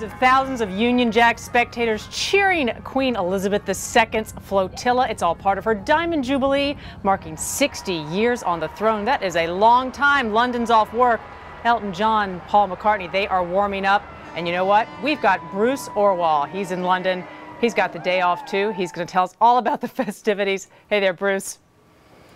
of thousands of Union Jack spectators cheering Queen Elizabeth II's flotilla. It's all part of her Diamond Jubilee, marking 60 years on the throne. That is a long time. London's off work. Elton John, Paul McCartney, they are warming up. And you know what? We've got Bruce Orwall. He's in London. He's got the day off, too. He's going to tell us all about the festivities. Hey there, Bruce.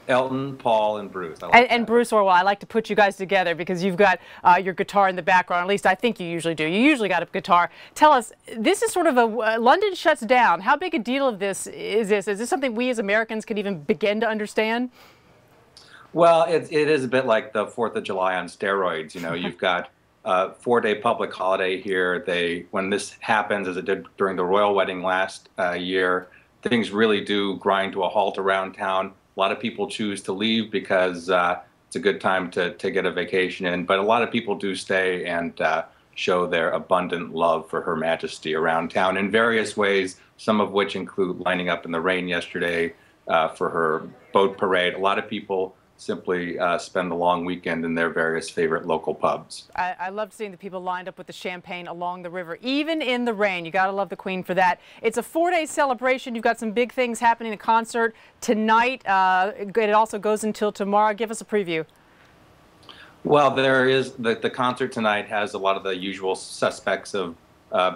Elton, Paul, and Bruce. And Bruce Orwall. I like to put you guys together because you've got your guitar in the background. At least I think you usually do. You usually got a guitar. Tell us, this is sort of London shuts down. How big a deal of this is this? Is this something we as Americans can even begin to understand? Well, it is a bit like the 4th of July on steroids. You know, you've got a 4-day public holiday here. When this happens, as it did during the royal wedding last year, things really do grind to a halt around town. A lot of people choose to leave because it's a good time to get a vacation in, but a lot of people do stay and show their abundant love for Her Majesty around town in various ways, some of which include lining up in the rain yesterday for her boat parade. A lot of people simply spend the long weekend in their various favorite local pubs. I love seeing the people lined up with the champagne along the river, even in the rain. You got to love the Queen for that. It's a 4-day celebration. You've got some big things happening. A concert tonight. It also goes until tomorrow. Give us a preview. Well, there is the concert tonight has a lot of the usual suspects of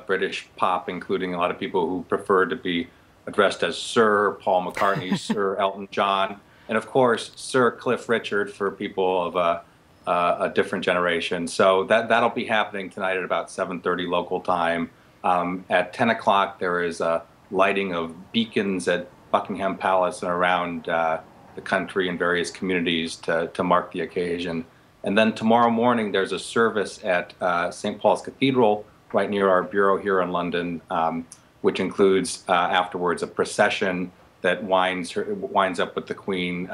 British pop, including a lot of people who prefer to be addressed as Sir Paul McCartney, Sir Elton John, and of course, Sir Cliff Richard for people of a different generation. So that'll be happening tonight at about 7:30 local time. At 10 o'clock, there is a lighting of beacons at Buckingham Palace and around the country in various communities to mark the occasion. And then tomorrow morning, there's a service at St. Paul's Cathedral, right near our bureau here in London, which includes afterwards a procession that winds up with the Queen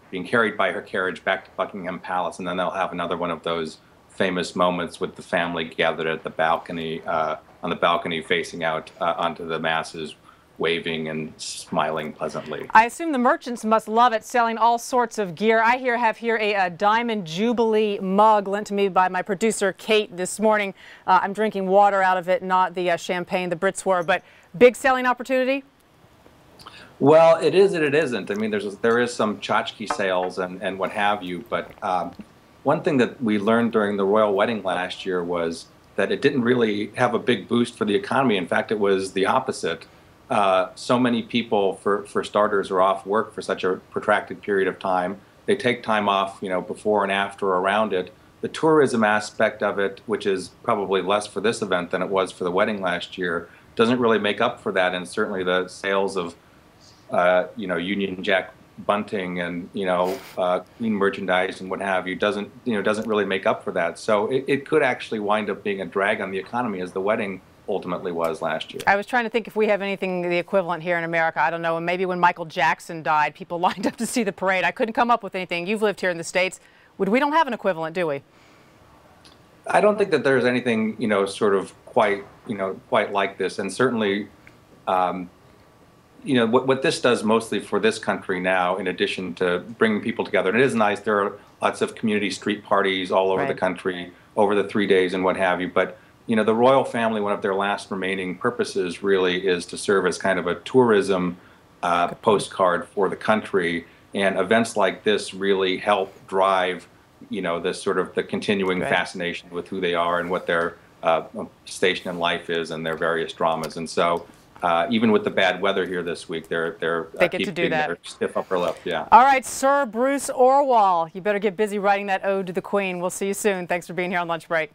being carried by her carriage back to Buckingham Palace, and then they'll have another one of those famous moments with the family gathered at the balcony, on the balcony facing out onto the masses, waving and smiling pleasantly. I assume the merchants must love it, selling all sorts of gear. I have here a Diamond Jubilee mug lent to me by my producer Kate this morning. I'm drinking water out of it, not the champagne the Brits were, but big selling opportunity? Well, it is and it isn't. I mean, there is some tchotchke sales and what have you, but one thing that we learned during the royal wedding last year was that it didn't really have a big boost for the economy. In fact, it was the opposite. So many people, for starters, are off work for such a protracted period of time. They take time off, you know, before and after or around it. The tourism aspect of it, which is probably less for this event than it was for the wedding last year, doesn't really make up for that. And certainly the sales of you know, Union Jack bunting and, you know, Queen merchandise and what have you doesn't really make up for that. So it could actually wind up being a drag on the economy, as the wedding ultimately was last year. I was trying to think if we have anything the equivalent here in America. I don't know. And maybe when Michael Jackson died, people lined up to see the parade. I couldn't come up with anything. You've lived here in the States. We don't have an equivalent, do we? I don't think that there's anything, you know, sort of quite like this. And certainly, you know, what this does mostly for this country now, in addition to bringing people together, and it is nice, there are lots of community street parties all over the country over the 3 days and what have you, but, you know, the royal family, one of their last remaining purposes really is to serve as kind of a tourism postcard for the country, and events like this really help drive, you know, this sort of the continuing fascination with who they are and what their station in life is and their various dramas. And so even with the bad weather here this week, they get to do that. Their stiff upper lip. Yeah. All right, Sir Bruce Orwall, you better get busy writing that ode to the Queen. We'll see you soon. Thanks for being here on Lunch Break.